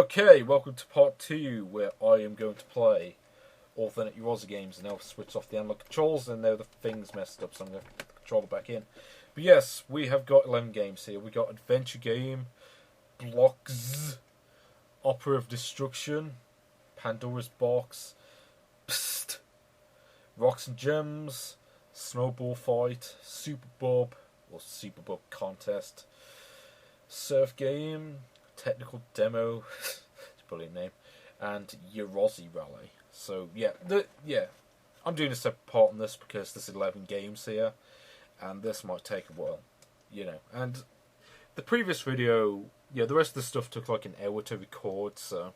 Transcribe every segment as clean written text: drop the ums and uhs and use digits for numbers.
Okay, welcome to part 2, where I am going to play all the Net Yaroze games, and I'll switch off the analog controls, and now the thing's messed up, so I'm going to put the controller back in. But yes, we have got 11 games here. We got Adventure Game, Blockz, Opera of Destruction, Pandora's Box, Pssst, Rocks and Gems, Snowball Fight, Super Bub, or Super Bub Contest, Surf Game, Technical Demo, it's a brilliant name, and Yaroze Rally. So yeah, I'm doing a separate part on this because there's 11 games here, and this might take a while, you know. And the previous video, the rest of the stuff took like an hour to record, so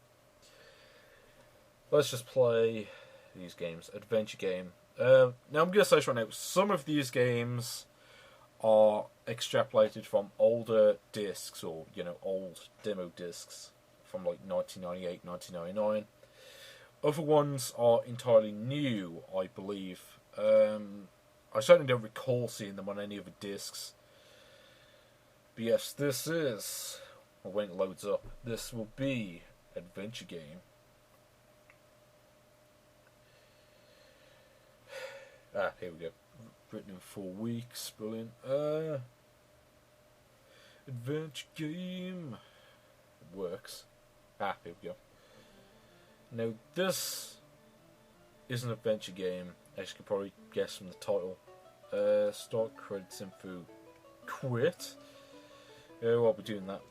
let's just play these games. Adventure Game. Now I'm gonna say right now, some of these games are extrapolated from older discs, or old demo discs from like 1998, 1999. Other ones are entirely new, I believe. I certainly don't recall seeing them on any of the discs. But yes, this is, when it loads up, this will be Adventure Game. Here we go. Written in 4 weeks, brilliant. Adventure Game. It works. Here we go. Now, this is an adventure game, as you can probably guess from the title. Start credits info. Quit. I'll be doing that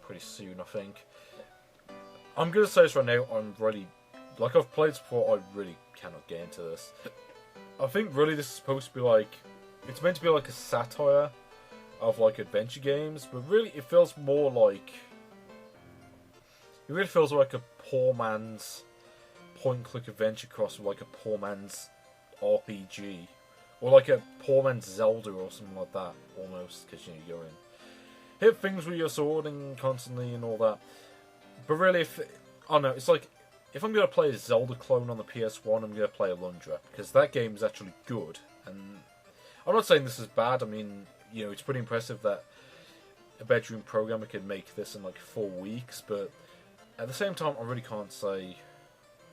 pretty soon, I think. I'm going to say this right now, I'm really, like I've played this before, I really cannot get into this. I think really this is supposed to be like, it's meant to be like a satire of like adventure games, but really it feels more like, it really feels like a poor man's point-and-click adventure cross with like a poor man's RPG, or like a poor man's Zelda or something like that, almost, because you're in hit things with your sword and constantly and all that. But really, I don't know, it's like, if I'm going to play a Zelda clone on the PS1, I'm going to play Alundra, because that game is actually good. And I'm not saying this is bad. I mean, it's pretty impressive that a bedroom programmer could make this in like 4 weeks, but at the same time, I really can't say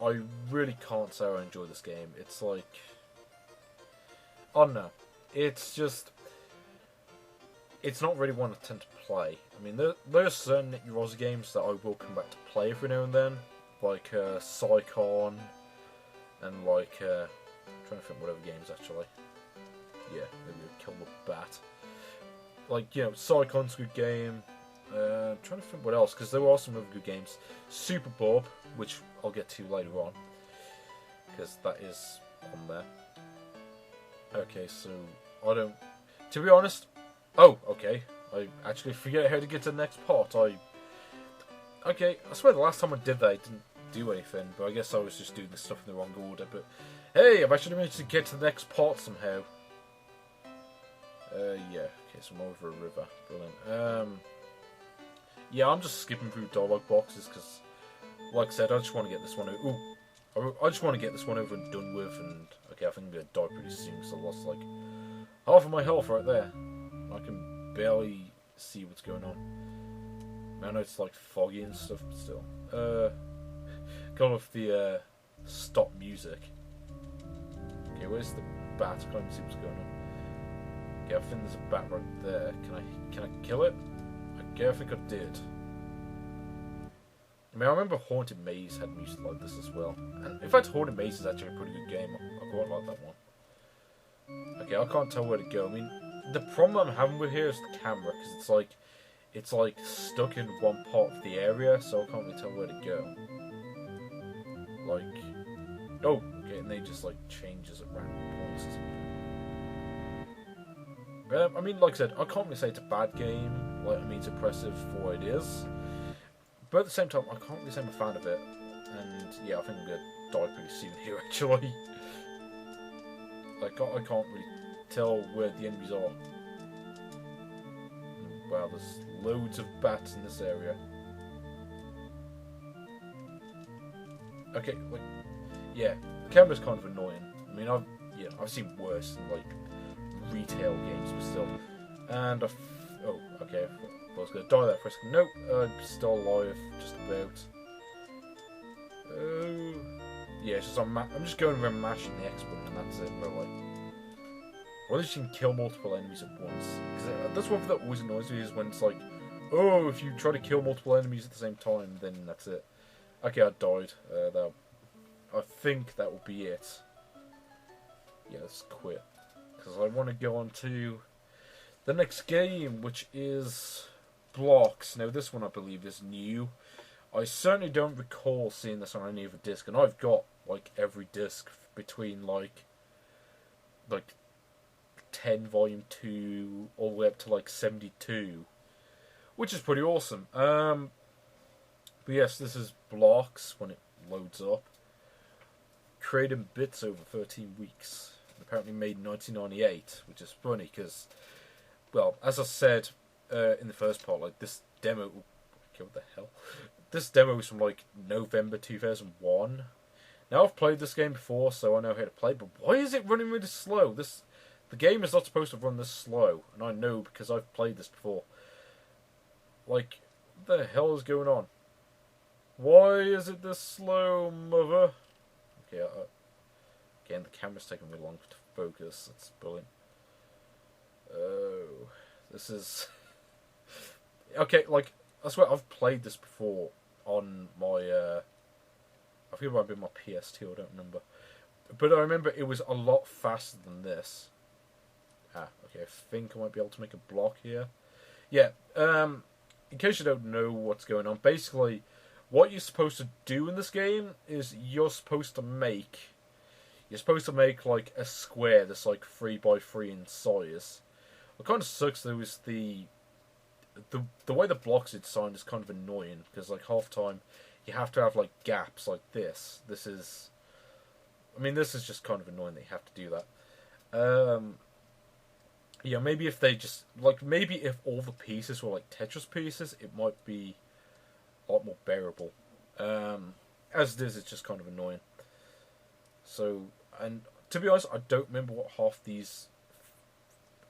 I enjoy this game. It's like, I don't know, it's just, it's not really one I tend to play. I mean, there are certain Net Yaroze games that I will come back to play every now and then, like Psychon, and like, I'm trying to think what other games actually. Yeah, maybe Kill the Bat. Like, Psychon's a good game. I'm trying to think what else, because there were some other good games. Super Bob, which I'll get to later on, because that is on there. Okay, so, to be honest, okay, I actually forget how to get to the next part. Okay, I swear the last time I did that, I didn't do anything, but I guess I was just doing the stuff in the wrong order. But hey, I've actually managed to get to the next part somehow. Yeah, okay, so I'm over a river. Brilliant. Yeah, I'm just skipping through dialogue boxes because, like I said, I just want to get this one over. I just want to get this one over and done with. And okay, I think I'm gonna die pretty soon because I lost like half of my health right there. I can barely see what's going on. I know it's like foggy and stuff, but still. Got off the stop music. Okay, where's the bat? I can't even see what's going on. Okay, I think there's a bat right there. Can I kill it? Okay, I think I did. I mean, I remember Haunted Maze had music like this as well. And in fact, Haunted Maze is actually a pretty good game. I quite like that one. Okay, I can't tell where to go. I mean, the problem I'm having with here is the camera, because it's like stuck in one part of the area, so I can't really tell where to go. Like, okay, and they just like changes at random points or something. I mean, like I said, I can't really say it's a bad game. Like, I mean, it's impressive for what it is, but at the same time, I can't really say I'm a fan of it. And yeah, I think I'm gonna die pretty soon here, actually. Like, I can't really tell where the enemies are. Wow, there's loads of bats in this area. Okay, like, yeah, the camera's kind of annoying. I mean, I've seen worse in like retail games, but still. And okay, I was gonna die there for a second. Nope, I'm still alive, just about. Yeah, it's just I'm just going around mashing the X button and that's it, really. Or at least you can kill multiple enemies at once. Because that's one thing that always annoys me is when it's like, oh, if you try to kill multiple enemies at the same time, then that's it. Okay, I died. I think that will be it. Yeah, let's quit. Because I want to go on to the next game, which is Blockz. Now, this one I believe is new. I certainly don't recall seeing this on any other disc, and I've got like every disc between like 10 volume 2 all the way up to like 72, which is pretty awesome. But yes, this is Blockz when it loads up. Created in bits over 13 weeks. Apparently made in 1998, which is funny because, well, as I said in the first part, like this demo, okay, what the hell? This demo is from like November 2001. Now I've played this game before, so I know how to play. But why is it running really slow? The game is not supposed to run this slow, and I know because I've played this before. Like, what the hell is going on? Why is it this slow, mother? Okay, again, the camera's taking really long to focus. That's brilliant. Oh, this is... Okay, like, I swear I've played this before on my, I think it might be my PS2, I don't remember. But I remember it was a lot faster than this. Okay, I think I might be able to make a block here. Yeah, in case you don't know what's going on, basically, what you're supposed to do in this game is you're supposed to make like a square that's like 3x3 in size. What kind of sucks though is the way the blocks are designed is kind of annoying because like half time you have to have like gaps like this. This is just kind of annoying that you have to do that. Yeah, maybe if they just maybe if all the pieces were like Tetris pieces, it might be a lot more bearable. As it is, it's just kind of annoying. So, and to be honest, I don't remember what half these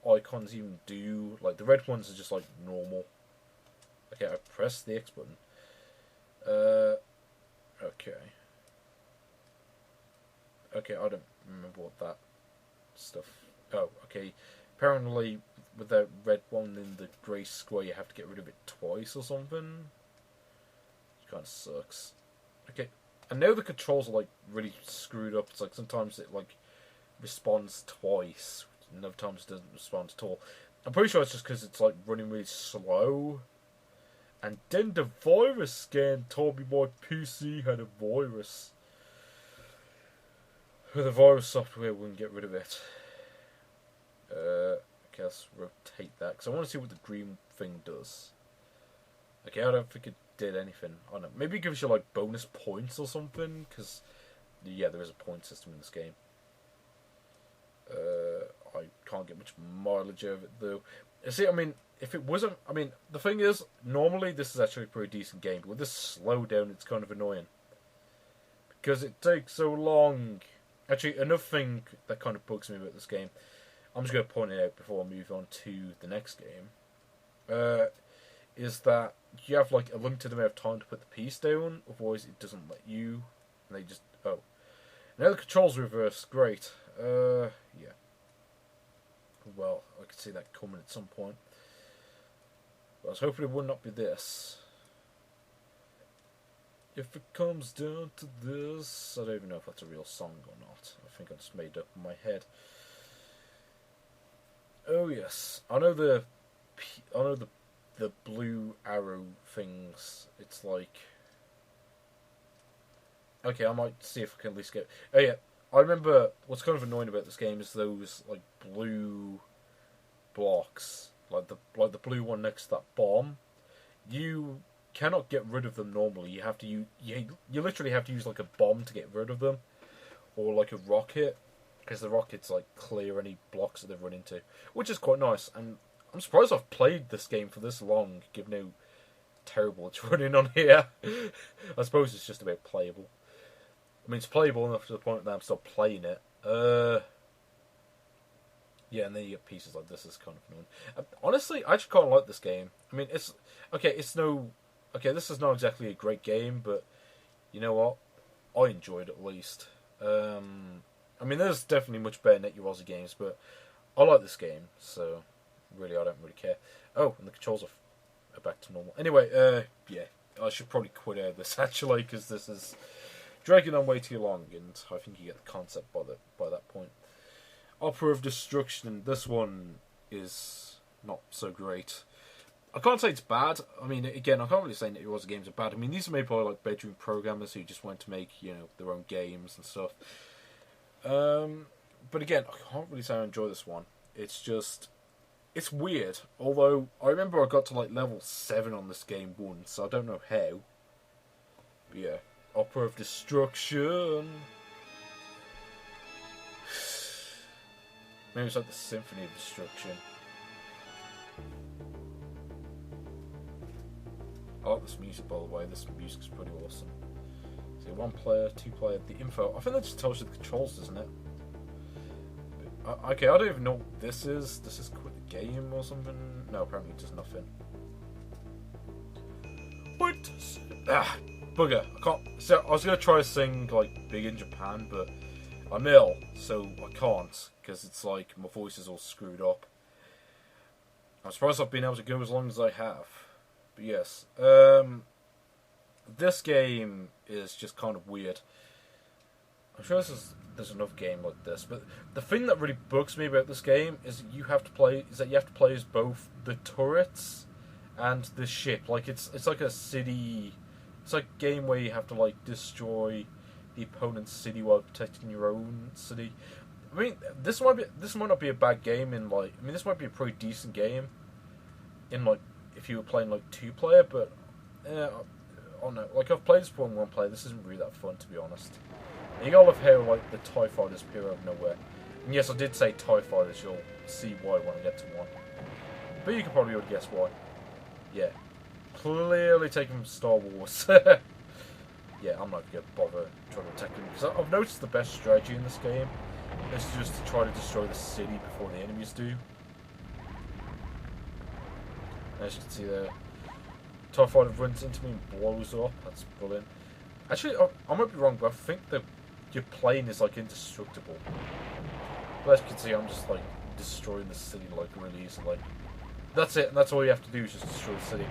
icons even do. Like, the red ones are just, like, normal. Okay, I pressed the X button. Okay. Okay, I don't remember what that stuff... Oh, okay. Apparently, with that red one in the grey square, you have to get rid of it twice or something. It kind of sucks. Okay. I know the controls are like really screwed up. It's like sometimes it like responds twice, and other times it doesn't respond at all. I'm pretty sure it's just because it's like running really slow. And then the virus scan told me my PC had a virus. The virus software wouldn't get rid of it. Okay, let's rotate that because I want to see what the green thing does. Okay, I don't think it did anything. I don't know. Maybe it gives you like bonus points or something. Because yeah, there is a point system in this game. I can't get much mileage out of it though. See, I mean, if it wasn't, I mean, the thing is, normally this is actually a pretty decent game. But with this slowdown, it's kind of annoying because it takes so long. Actually, another thing that kind of bugs me about this game, I'm just going to point it out before I move on to the next game. Is that you have like a limited amount of time to put the piece down, otherwise it doesn't let you. And they just now the controls reverse. Great. Yeah. Well, I could see that coming at some point. But I was hoping it would not be this. If it comes down to this, I don't even know if that's a real song or not. I think I just made it up in my head. Oh yes, I know the blue arrow things. It's like, okay, I might see if I can at least get. Oh yeah, I remember what's kind of annoying about this game is those like blue blocks, like the blue one next to that bomb. You cannot get rid of them normally. You have to you literally have to use like a bomb to get rid of them, or like a rocket. Because the rockets like clear any blocks that they've run into, which is quite nice. And I'm surprised I've played this game for this long, given how terrible it's running on here. I suppose it's just about playable. I mean, it's playable enough to the point that I'm still playing it. Yeah, and then you get pieces like this. Is kind of annoying. Honestly, I actually kind of like this game. I mean, it's okay. This is not exactly a great game, but you know what? I enjoyed it at least. I mean, there's definitely much better Net Yaroze games, but I like this game, so really I don't really care. Oh, and the controls are back to normal. Anyway, yeah, I should probably quit out of this actually, because this is dragging on way too long, and I think you get the concept by that point. Opera of Destruction. This one is not so great. I can't say it's bad. I mean, again, I can't really say Net Yaroze games are bad. I mean, these are made by like bedroom programmers who just want to make, you know, their own games and stuff. But again, I can't really say I enjoy this one. It's just, it's weird. Although I remember I got to like level 7 on this game once, so I don't know how. But yeah, Opera of Destruction. Maybe it's like the Symphony of Destruction. I like this music, by the way. This music's pretty awesome. So 1 player, 2 player, the info. I think that just tells you the controls, doesn't it? Okay, I don't even know what this is. Does this quit the game or something? No, apparently it does nothing. What? Ah, bugger. I can't. So I was going to try to sing like Big in Japan, but I'm ill, so I can't. Because it's like my voice is all screwed up. I'm surprised I've been able to go as long as I have. But yes. This game is just kind of weird. I'm sure there's another game like this, but the thing that really bugs me about this game is that you have to play as both the turrets and the ship. Like it's like a city. It's like a game where you have to like destroy the opponent's city while protecting your own city. I mean, this might not be a bad game in like. I mean, this might be a pretty decent game in like if you were playing like 2 player, but oh no, like I've played this before in 1 player. This isn't really that fun, to be honest. And you gotta love how like the TIE fighters appear out of nowhere. And yes, I did say TIE fighters. You'll see why when I get to one. But you can probably already guess why. Yeah, clearly taken from Star Wars. Yeah, I'm not gonna bother trying to attack them because I've noticed the best strategy in this game is just to try to destroy the city before the enemies do. As you can see there, TIE fighter runs into me and blows up. That's brilliant. Actually, I might be wrong, but I think that your plane is like indestructible. But as you can see, I'm just like destroying the city like really easily. That's it, and that's all you have to do is just destroy the city.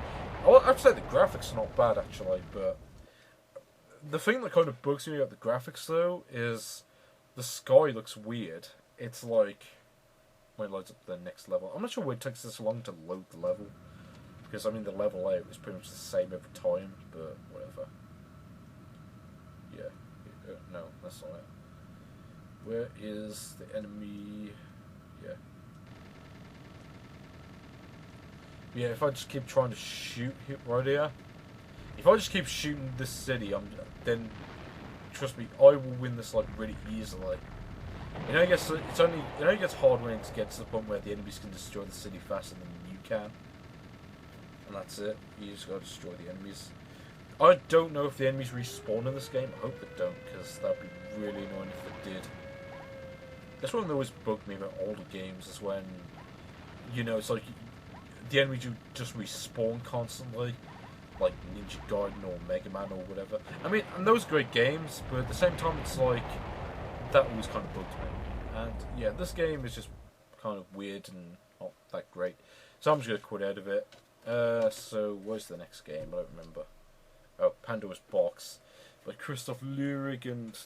I have to say the graphics are not bad actually, but the thing that kind of bugs me about the graphics though is the sky looks weird. It's like when it loads up the next level. I'm not sure why it takes this long to load the level. Because, I mean, the level out is pretty much the same every time, but whatever. Yeah. No, that's not it. Where is the enemy? Yeah. Yeah, if I just keep trying to shoot right here. If I just keep shooting this city, then, trust me, I will win this, like, really easily. You know, it gets hard when it gets to the point where the enemies can destroy the city faster than you can. And that's it. You just gotta destroy the enemies. I don't know if the enemies respawn in this game. I hope they don't, because that'd be really annoying if they did. That's one that always bugged me about older games, is when, you know, it's like the enemies just respawn constantly, like Ninja Gaiden or Mega Man or whatever. I mean, and those are great games, but at the same time, it's like that always kind of bugs me. And yeah, this game is just kind of weird and not that great, so I'm just gonna quit out of it. So where's the next game? I don't remember. Oh, Pandora's Box by Christoph Lurig and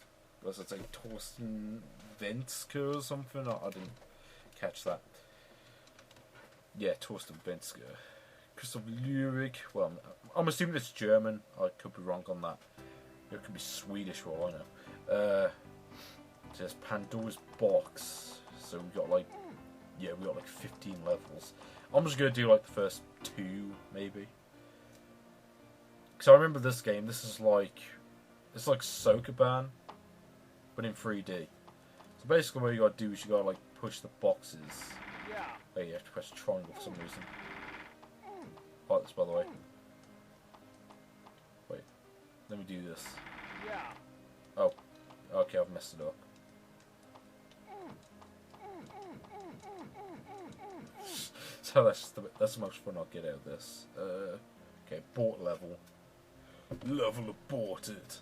was it like Torsten Venske or something? I didn't catch that. Yeah, Torsten Venske. Christoph Lurig. Well, I'm assuming it's German. I could be wrong on that. It could be Swedish for all I know. It says Pandora's Box. So we got like 15 levels. I'm just gonna do like the first 2 maybe. Because I remember this game. It's like Sokoban, but in 3D. So basically, what you gotta do is you gotta like push the boxes. Yeah. Oh, you have to press triangle for some reason. I like this, by the way. Wait, let me do this. Yeah. Oh, okay, I've messed it up. So that's the most fun I'll get out of this. Okay, abort level. Level aborted.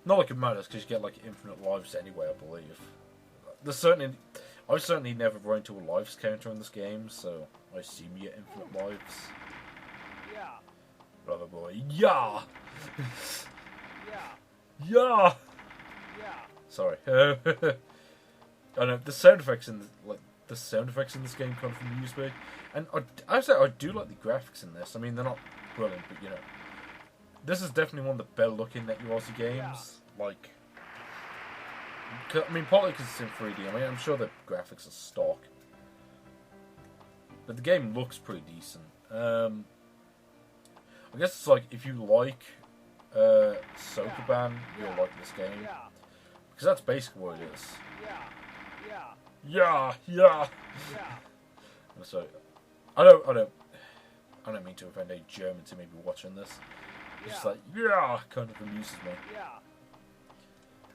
Not like it matters, because you get like infinite lives anyway, I believe. I've certainly never run into a lives counter in this game, so I assume you get infinite lives. Yeah. Brother boy, yeah! Yeah. Yeah! Yeah. Sorry. I know the sound effects in this game kind of amuse me, and I do like the graphics in this. I mean, they're not brilliant, but you know, this is definitely one of the better looking Net Yaroze games. Yeah. Like, I mean, partly because it's in 3D. I mean, I'm sure the graphics are stock, but the game looks pretty decent. I guess it's like if you like Sokoban, you'll like this game. Yeah. Because that's basically what it is. Yeah. Yeah. Yeah. Yeah. I'm sorry. I don't mean to offend any Germans who may be watching this. It's just like, yeah, kind of amuses me. Yeah.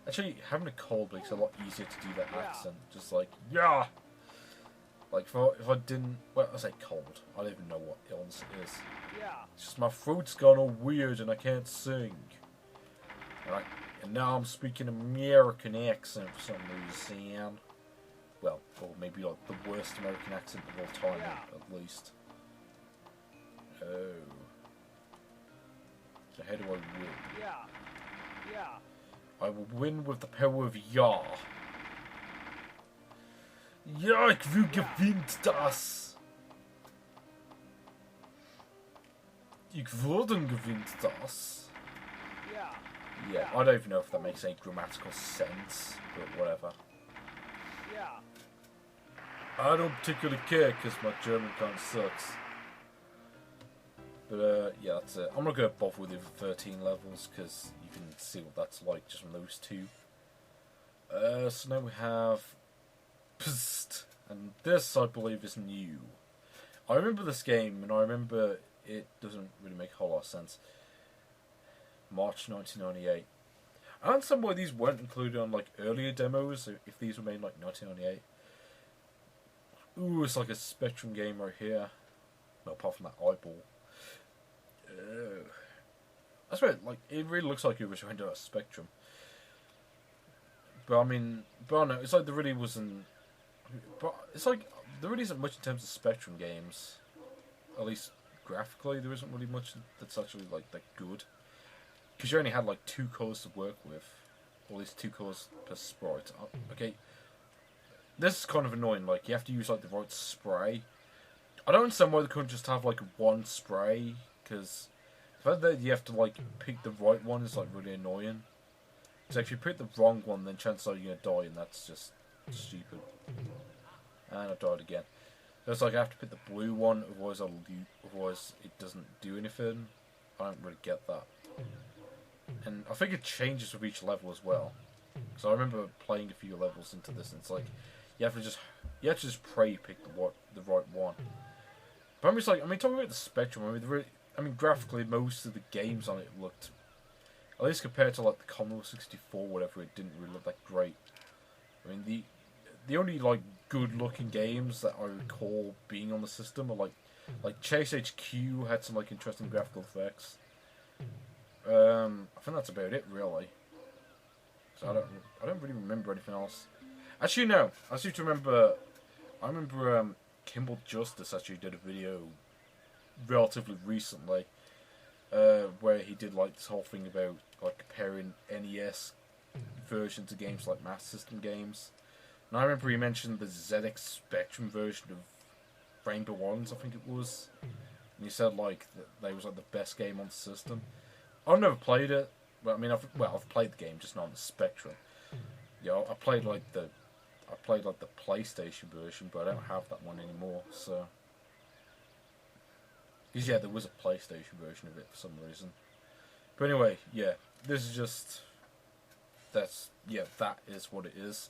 Actually, having a cold makes it a lot easier to do that accent. Just like, yeah. Like, if I didn't, well, I say cold. I don't even know what illness it is. Yeah. It's just my throat's gone all weird and I can't sing. Alright, and now I'm speaking American accent for some reason. Well, or maybe like the worst American accent of all time, at least. Oh. So how do I win? Yeah. Yeah. I will win with the power of Ja. Ja, ich will gewinnt das. Ich würde gewinnt das. Yeah. Yeah, I don't even know if that makes any grammatical sense, but whatever. Yeah. I don't particularly care because my German kind of sucks. But yeah, that's it. I'm not going to bother with the 13 levels because you can see what that's like just from those two. So now we have Pssst, and this I believe is new. I remember this game, and I remember it doesn't really make a whole lot of sense. March 1998. I don't understand why these weren't included on like earlier demos, if these were made in like 1998. Ooh, it's like a Spectrum game right here. Well, apart from that eyeball. That's right, like, it really looks like it was going to a Spectrum. But I mean, but I don't know, it's like there really wasn't... But it's like, there really isn't much in terms of Spectrum games. At least graphically, there isn't really much that's actually like that good. Because you only had like 2 colours to work with. Or at least 2 colours per sprite. Okay, this is kind of annoying, like, you have to use like the right spray. I don't understand why they couldn't just have like one spray, because the fact that you have to like pick the right one is like really annoying. So if you pick the wrong one, then chances are you're gonna die, and that's just stupid. And I died again. So it's like I have to pick the blue one, otherwise it doesn't do anything. I don't really get that. And I think it changes with each level as well. So I remember playing a few levels into this, and it's like you have to just pray you pick the right one. But it's like, I mean, talking about the Spectrum, I mean, graphically, most of the games on it looked, at least compared to like the Commodore 64, whatever, it didn't really look that great. I mean, the only like good-looking games that I recall being on the system are like Chase HQ had some like interesting graphical effects. I think that's about it, really. So I don't really remember anything else. Actually, no. I seem to remember. I remember Kimball Justice actually did a video relatively recently, where he did like this whole thing about like comparing NES versions of games like Master System games. And I remember he mentioned the ZX Spectrum version of Rainbow Ones, I think it was. And he said like that was like the best game on the system. I've never played it, but I mean I've played the game, just not on the Spectrum. Yeah, I played like the PlayStation version, but I don't have that one anymore. So, because yeah, there was a PlayStation version of it for some reason. But anyway, yeah, this is just that is what it is.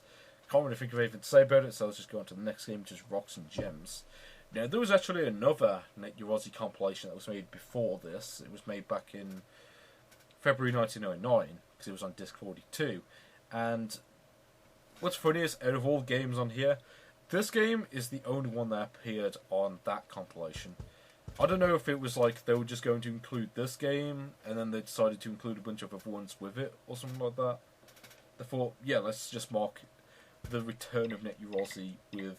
Can't really think of anything to say about it, so let's just go on to the next game, which is Rocks and Gems. Now, there was actually another Net Yaroze compilation that was made before this. It was made back in February 1999, because it was on Disc 42. And what's funny is, out of all games on here, this game is the only one that appeared on that compilation. I don't know if it was like they were just going to include this game, and then they decided to include a bunch of other ones with it, or something like that. They thought, yeah, let's just mark the return of Net Yaroze with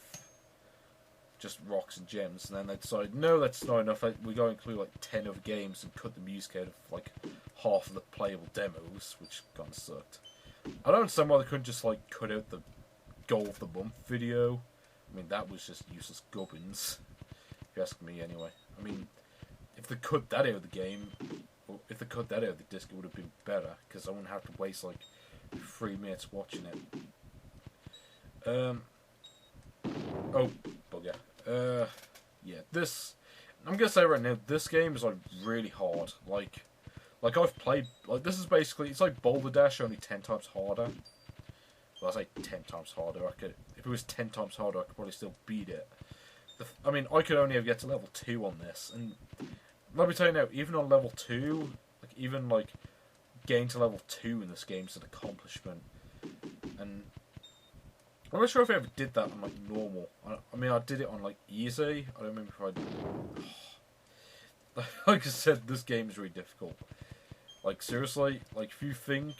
just rocks and gems, and then they decided, no, that's not enough. We got to include like 10 other games and cut the music out of like half of the playable demos, which kind of sucked. I don't understand why they couldn't just like cut out the goal of the month video. I mean, that was just useless gubbins, if you ask me anyway. I mean, if they cut that out of the game, or if they cut that out of the disc, it would have been better, because I wouldn't have to waste like 3 minutes watching it. Oh, bugger. Yeah, this, I'm gonna say right now, this game is like really hard. Like I've played, like this is basically, it's like Boulder Dash, only 10 times harder. Well, I say 10 times harder. If it was 10 times harder, I could probably still beat it. I mean, I could only ever get to level 2 on this, and let me tell you now, even on level 2, like even like getting to level 2 in this game is an accomplishment. And I'm not sure if I ever did that on like normal. I mean, I did it on like easy. I don't remember if I did. Like I said, this game is really difficult. Like seriously, like if you think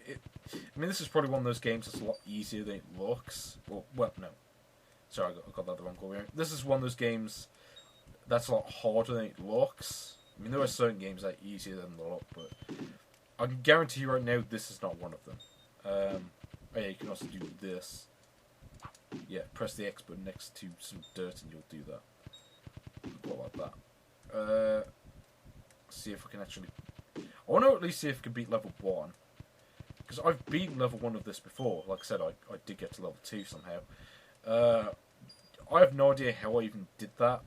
it, I mean, this is probably one of those games that's a lot easier than it looks. Well, no. Sorry, I got that the wrong way. This is one of those games that's a lot harder than it looks. I mean, there are certain games that are easier than they look, but I can guarantee you right now, this is not one of them. Oh yeah, you can also do this. Yeah, press the X button next to some dirt and you'll do that. Not like that. See if I can actually... I want to at least see if I can beat level 1. Because I've beaten level 1 of this before. Like I said, I did get to level 2 somehow. I have no idea how I even did that,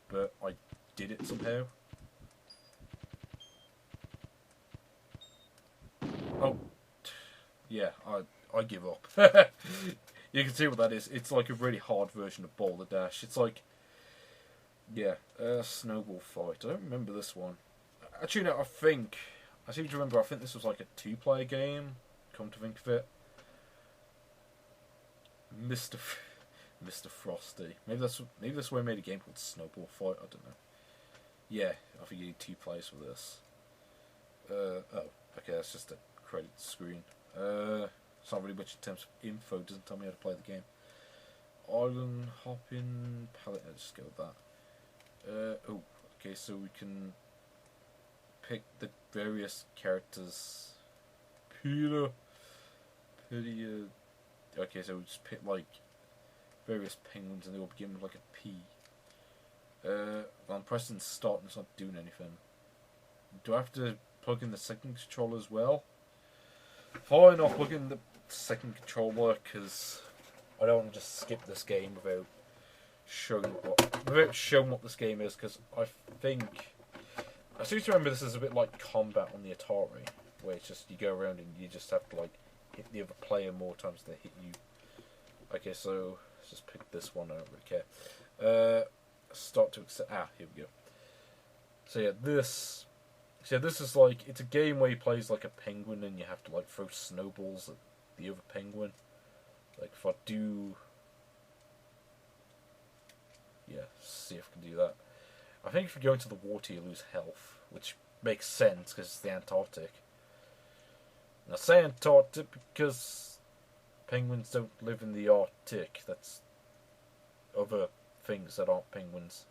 but I did it somehow. Oh, yeah, I give up. You can see what that is. It's like a really hard version of Boulder Dash. It's like, yeah, Snowball Fight. I don't remember this one. Actually, no, I seem to remember, I think this was like a 2-player game, come to think of it. Mr. Frosty. Maybe that's why I made a game called Snowball Fight. I don't know. Yeah, I think you need 2 players for this. Oh, okay, that's just a credit screen. It's not really much in terms of info. It doesn't tell me how to play the game. Island hopping palette. Let's just go with that. Oh, okay. So we can pick the various characters. Peter. Okay, so we just pick like various penguins, and they all begin with like a P. Well, I'm pressing start and it's not doing anything. Do I have to plug in the second controller as well? Fine, I'll plug in the second controller because I don't want to just skip this game without showing what this game is. Because I seem to remember this is a bit like combat on the Atari, where it's just you go around and you just have to like hit the other player more times than they hit you. Okay, so let's just pick this one. I don't really care. Start to accept. Here we go. So yeah, this is like, it's a game where you plays like a penguin and you have to like throw snowballs at the other penguin. Like if I do, yeah, see if I can do that. I think if you go into the water you lose health, which makes sense because it's the Antarctic. And I say Antarctic because penguins don't live in the Arctic. That's other things that aren't penguins.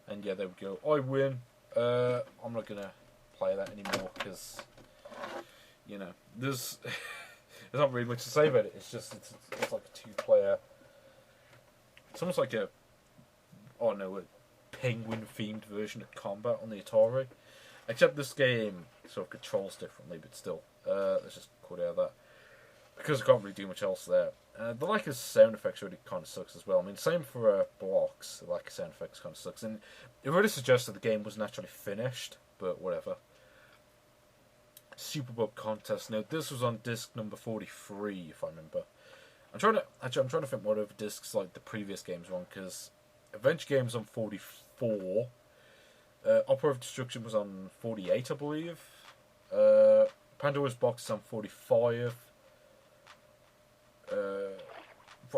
And yeah, there we go. I win. I'm not gonna play that anymore because, you know, there's not really much to say about it. It's just it's like a 2-player. It's almost like a penguin themed version of combat on the Atari. Except this game sort of controls differently, but still, let's just cut out that because I can't really do much else there. The lack of sound effects really kind of sucks as well. I mean, same for Blockz. The lack of sound effects kind of sucks, and it really suggests that the game wasn't actually finished. But whatever. Superbug contest. Now this was on disc number 43, if I remember. I'm trying to think what other discs like the previous games were on, because Adventure Games on 44. Opera of Destruction was on 48, I believe. Pandora's Box is on 45.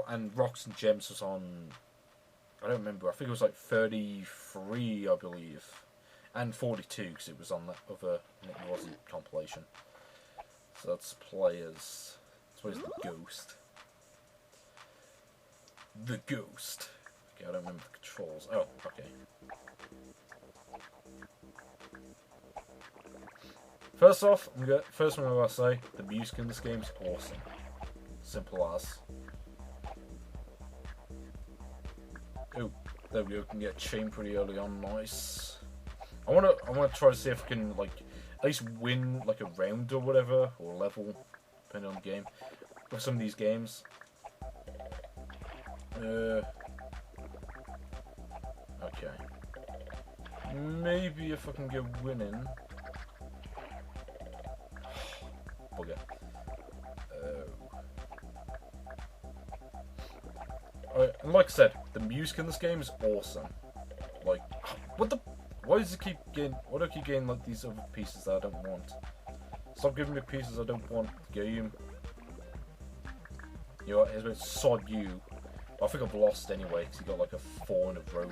And Rocks and Gems was on I don't remember. I think it was like 33, I believe, and 42 because it was on that other Net Yaroze compilation. So that's players. So where's the ghost? The ghost. Okay, I don't remember the controls. Oh, okay. First off, first one I'm gonna say, the music in this game is awesome. Simple as. Oh, there we go. Can get chain pretty early on. Nice. I wanna try to see if I can like at least win like a round or whatever, or level, depending on the game. With some of these games. Okay. Maybe if I can get winning. Bugger. And like I said, the music in this game is awesome. Like, what the? Why does it keep getting? Why do I keep getting like these other pieces that I don't want? Stop giving me pieces I don't want. Game. You know what? Here's about sod you. I think I've lost anyway because he got like a 4 in a row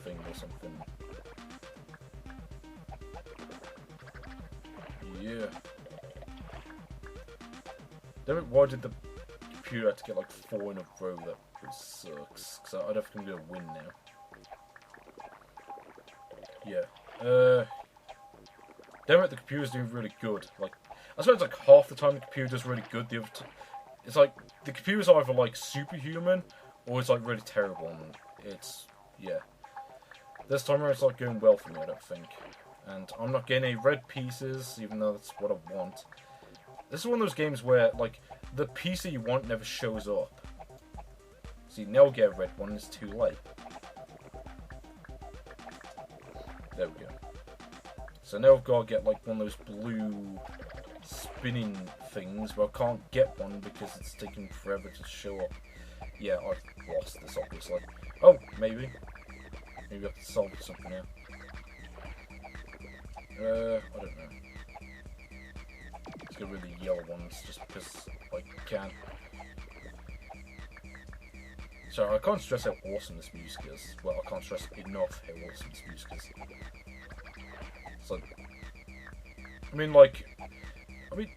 thing or something. Yeah. Damn it, why did the computer have to get like 4 in a row? That really sucks. Because I don't think I'm going to win now. Yeah. Damn it, the computer's doing really good. Like, I suppose like half the time the computer does really good. The other it's like the computer's either like superhuman or it's like really terrible. And it's yeah. This time around it's like going well for me, I don't think. And I'm not getting any red pieces, even though that's what I want. This is one of those games where like the piece that you want never shows up. So you never get a red one, it's too late. There we go. So now I've got to get like one of those blue spinning things, but I can't get one because it's taking forever to show up. Yeah, I've lost this obviously. Oh, maybe. Maybe I have to solve something now. I don't know. Let's get rid of the yellow ones just because I can. So I can't stress how awesome this music is. Well, I can't stress enough how awesome this music is. So, I mean,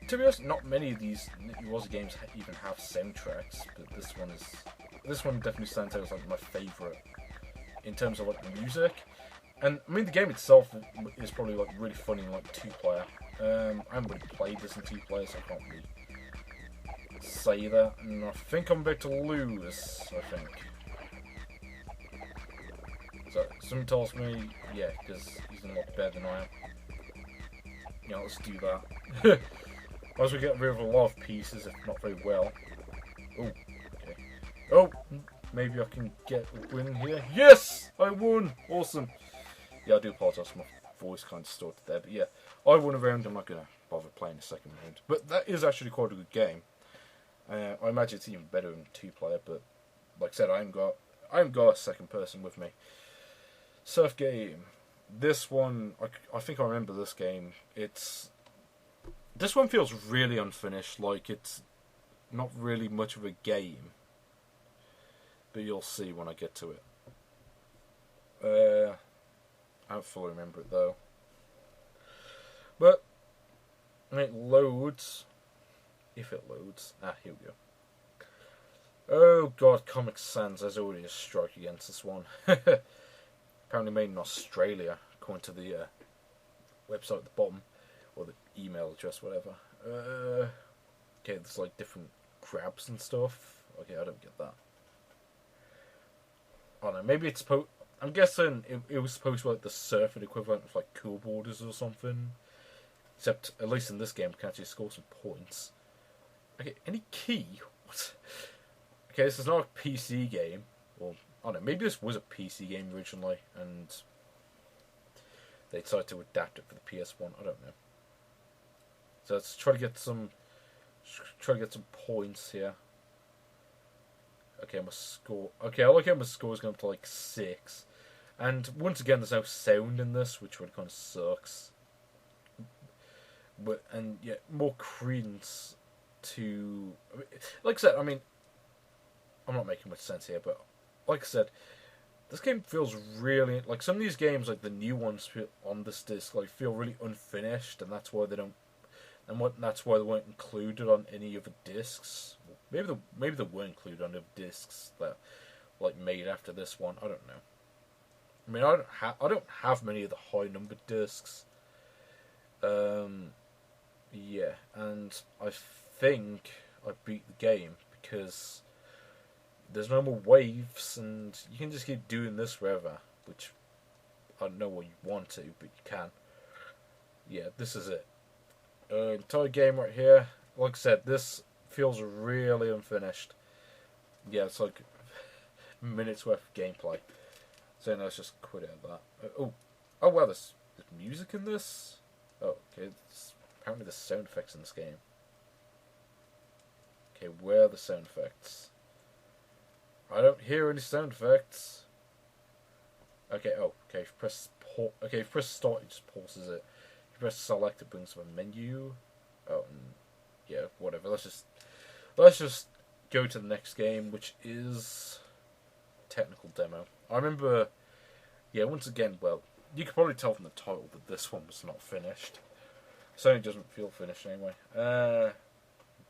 to be honest, not many of these Yaroze games even have soundtracks, but this one definitely stands out as like my favourite in terms of like the music. And I mean, the game itself is probably like really funny in like 2-player. I haven't really played this in 2-player, so I can't really say that. And I think I'm about to lose. I think. So someone tells me, yeah, because he's a lot better than I am. Yeah, let's do that. As we get rid of a lot of pieces, if not very well. Oh, okay. Oh, maybe I can get a win here. Yes, I won. Awesome. Yeah, I do apologise for my voice kind of distorted there, but yeah, I won a round. I'm not going to bother playing the second round. But that is actually quite a good game. I imagine it's even better in 2-player, but like I said, I haven't got a second person with me. Surf game. This one, I think I remember this game. This one feels really unfinished, like it's not really much of a game. But you'll see when I get to it. I don't fully remember it though. But when it loads, if it loads, here we go. Oh god, Comic Sans, there's already a strike against this one. Apparently made in Australia, according to the website at the bottom, or the email address, whatever. Okay, there's like different crabs and stuff. Okay, I don't get that. I don't know, maybe it's I'm guessing it was supposed to be like the surfing equivalent of like Cool Borders or something. Except, at least in this game, you can actually score some points. Okay, any key? What? Okay, this is not a PC game. Or, I don't know, maybe this was a PC game originally, and they decided to adapt it for the PS1. I don't know. So let's try to get some points here. Okay, my score. Okay, I like how my score is going up to like 6. And once again, there's no sound in this, which really kind of sucks. But and yeah, more credence to. Like I said, I mean, I'm not making much sense here, but like I said, this game feels really like some of these games, like the new ones on this disc, like feel really unfinished, and that's why they don't, that's why they weren't included on any other discs. Maybe they were included on other discs that like made after this one. I don't know. I mean, I don't have many of the high numbered discs. Yeah, and I think I beat the game because there's no more waves, and you can just keep doing this forever, which I don't know what you want to, but you can. Yeah, this is it. Entire game right here. Like I said, this feels really unfinished. Yeah, it's like minutes worth of gameplay. So let's just quit out of that. Oh wow, there's music in this? Oh, okay, apparently there's sound effects in this game. Okay, where are the sound effects? I don't hear any sound effects. Okay, okay, if you press start, it just pauses it. If you press select, it brings up a menu. Oh, and yeah, whatever. Let's just go to the next game, which is technical demo. I remember, yeah, once again, well, you could probably tell from the title that this one was not finished. Certainly doesn't feel finished anyway.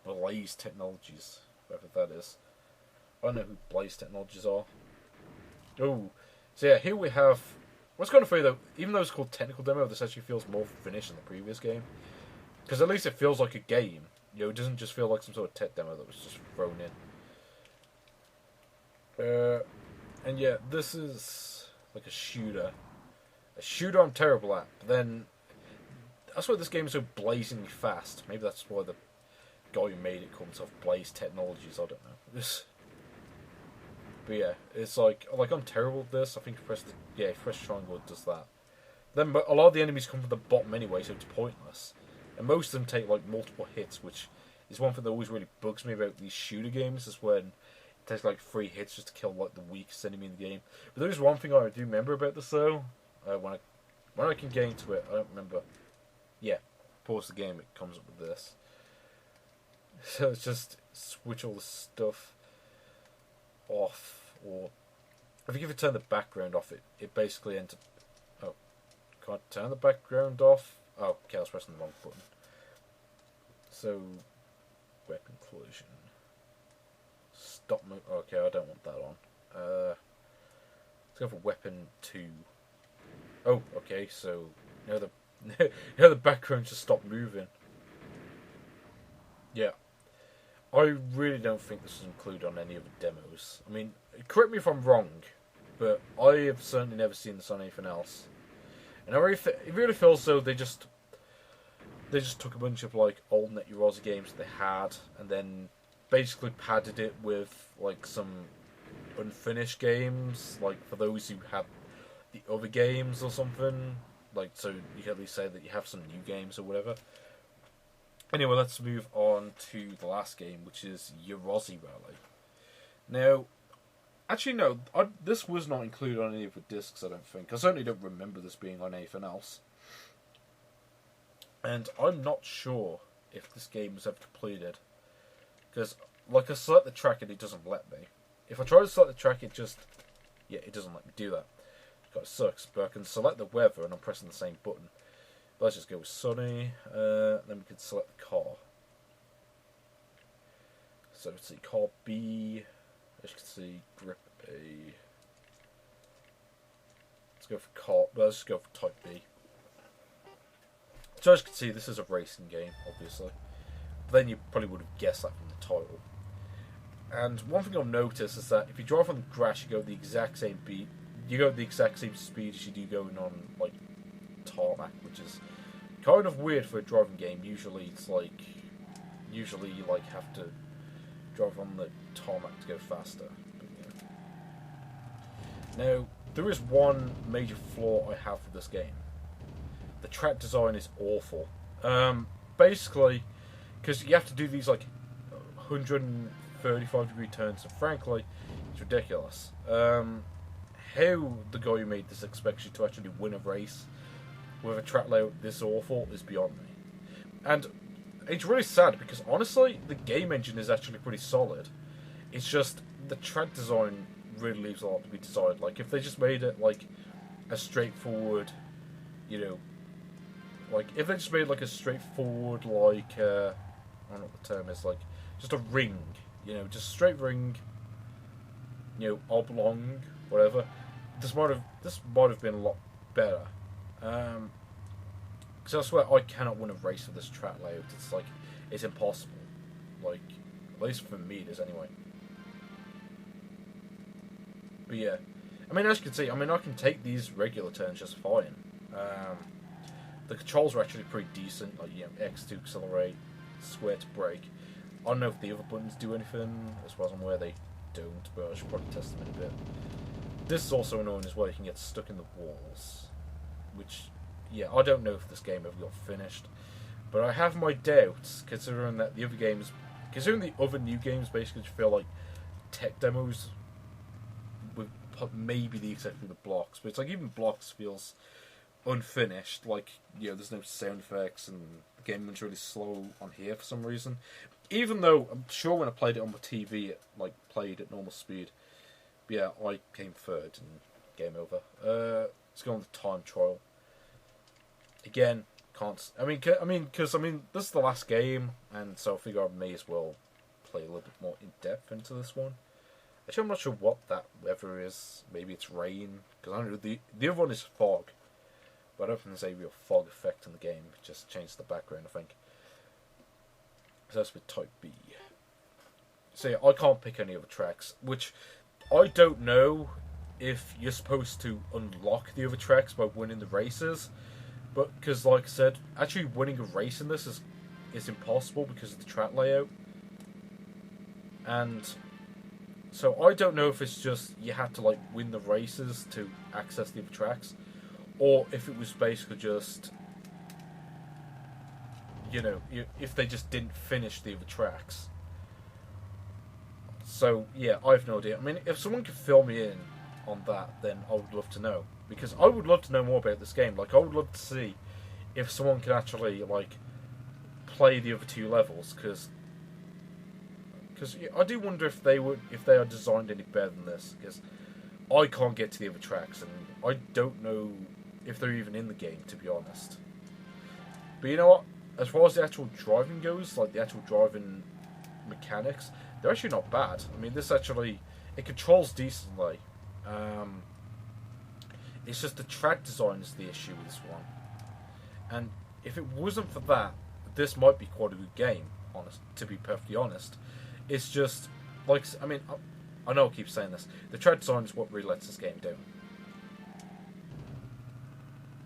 Blaze Technologies, whatever that is. I don't know who Blaze Technologies are. Oh, so yeah, here we have. What's kind of funny though, even though it's called technical demo, this actually feels more finished than the previous game. Because at least it feels like a game. You know, it doesn't just feel like some sort of tech demo that was just thrown in. And yeah, this is like a shooter. A shooter I'm terrible at, but then that's why this game is so blazingly fast. Maybe that's why the guy who made it called himself Blaze Technologies, I don't know. But yeah, it's like I'm terrible at this. I think if press triangle, it does that. Then a lot of the enemies come from the bottom anyway, so it's pointless. And most of them take like multiple hits, which is one thing that always really bugs me about these shooter games, is when it takes like 3 hits just to kill like the weakest enemy in the game. But there is one thing I do remember about this though. When I can get into it, I don't remember. Yeah, pause the game, it comes up with this. So it's just switch all the stuff off, or I think if you turn the background off, it basically ends up. Oh, can't turn the background off. Oh, okay, I was pressing the wrong button. So, weapon collision. Stop move. Okay, I don't want that on. Let's go for weapon 2. Oh, okay, so now the background just stopped moving. Yeah. I really don't think this is included on any of the demos. I mean, correct me if I'm wrong, but I have certainly never seen this on anything else. And it really feels though they just took a bunch of like old Net Yaroze games that they had, and then basically padded it with like some unfinished games, like for those who had the other games or something. Like, so you can at least say that you have some new games or whatever. Anyway, let's move on to the last game, which is Yaroze Rally. Now, actually no, this was not included on any of the discs, I don't think. I certainly don't remember this being on anything else. And I'm not sure if this game was ever completed. Because, like, I select the track and it doesn't let me. If I try to select the track, it doesn't let me do that. It sucks, but I can select the weather and I'm pressing the same button. Let's just go with sunny, then we can select the car. So let's see, car B, as you can see, grip A. Let's go for car, let's just go for type B. So as you can see, this is a racing game, obviously. But then you probably would have guessed that from the title. And one thing I've noticed is that if you drive on the grass, you go the exact same beat. You go at the exact same speed as you do going on like tarmac, which is kind of weird for a driving game. Usually you have to drive on the tarmac to go faster. But, yeah. Now there is one major flaw I have with this game. The track design is awful. Basically, because you have to do these like 135-degree turns, and frankly, it's ridiculous. How the guy who made this expects you to actually win a race with a track layout this awful is beyond me. And it's really sad because honestly, the game engine is actually pretty solid. It's just the track design really leaves a lot to be desired. Like, if they just made it, like, a straightforward, you know, like, if they just made, like, a straightforward, like, I don't know what the term is, like, just a ring, you know, just a straight ring, you know, oblong, whatever, this might have been a lot better. Because I swear I cannot win a race with this track layout. It's like, it's impossible. Like, at least for me it is anyway. But yeah, I mean, as you can see, I mean, I can take these regular turns just fine. The controls are actually pretty decent, like, you know, X to accelerate, square to brake. I don't know if the other buttons do anything, as far as I'm aware they don't, but I should probably test them in a bit. This is also annoying as well, you can get stuck in the walls, which, yeah, I don't know if this game ever got finished, but I have my doubts, considering that the other new games basically feel like tech demos, with maybe the exception of the Blockz, but it's like even Blockz feels unfinished, like, you know, there's no sound effects and the game was really slow on here for some reason. Even though I'm sure when I played it on my TV, it like played at normal speed. But yeah, I came third and game over. Let's go on the time trial. Again, can't. Because this is the last game, and so I figure I may as well play a little bit more in depth into this one. Actually, I'm not sure what that weather is. Maybe it's rain. Because I don't know. The other one is fog. But I don't think there's a real fog effect in the game. It just changed the background, I think. So that's with Type B. So yeah, I can't pick any other tracks. Which, I don't know if you're supposed to unlock the other tracks by winning the races. But, because like I said, actually winning a race in this is impossible because of the track layout. And so I don't know if it's just you had to like win the races to access the other tracks. Or if it was basically just, you know, if they just didn't finish the other tracks. So, yeah, I have no idea. I mean, if someone could fill me in on that, then I would love to know. Because I would love to know more about this game. Like, I would love to see if someone could actually, like, play the other two levels. Because I do wonder if they are designed any better than this. Because I can't get to the other tracks, and I don't know if they're even in the game, to be honest. But you know what? As far as the actual driving goes, like the actual driving mechanics, they're actually not bad. I mean, this actually, it controls decently. It's just the track design is the issue with this one. And if it wasn't for that, this might be quite a good game, to be perfectly honest. It's just, like, I mean, I know I keep saying this. The track design is what really lets this game down.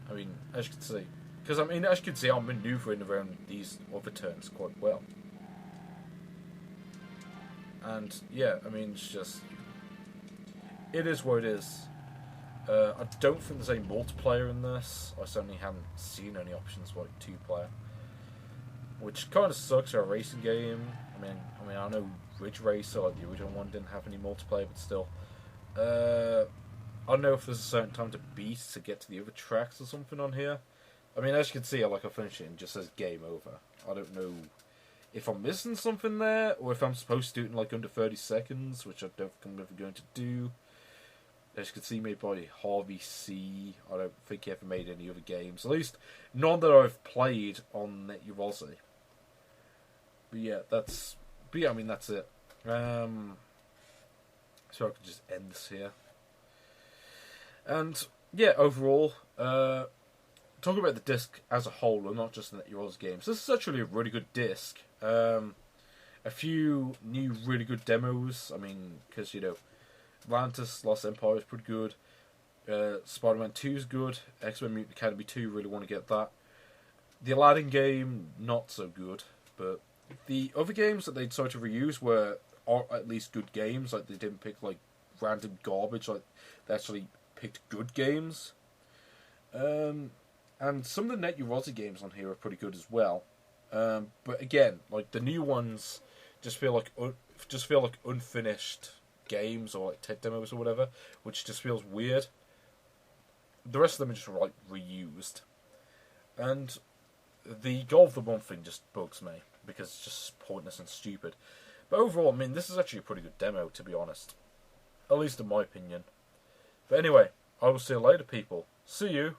I mean, as you can see. Because, I mean, as you can see, I'm manoeuvring around these other turns quite well. And, yeah, I mean, it's just... It is what it is. I don't think there's any multiplayer in this. I certainly haven't seen any options like 2-player. Which kind of sucks for a racing game. I mean, I know Ridge Racer, like the original one, didn't have any multiplayer, but still. I don't know if there's a certain time to beat to get to the other tracks or something on here. I mean, as you can see, I finish it and it just says game over. I don't know if I'm missing something there, or if I'm supposed to do it in like under 30 seconds, which I don't think I'm ever going to do. As you can see, made by Harvey C. I don't think he ever made any other games. At least, none that I've played on Net Yaroze. But yeah, that's it. So I can just end this here. And, yeah, overall, talking about the disc as a whole, and not just the Net Yaroze games, this is actually a really good disc. A few new really good demos. I mean, because, you know, Atlantis Lost Empire is pretty good. Spider-Man 2 is good. X-Men Mutant Academy 2, really want to get that. The Aladdin game, not so good. But the other games that they decided to reuse are at least good games. Like, they didn't pick, like, random garbage. Like, they actually picked good games. And some of the Net Yaroze games on here are pretty good as well. But again, like, the new ones just feel like unfinished games or like tech demos or whatever, which just feels weird. The rest of them are just like reused, and the Goal of the Month thing just bugs me because it's just pointless and stupid. But overall, I mean, this is actually a pretty good demo, to be honest. At least in my opinion. But anyway, I will see you later, people. See you.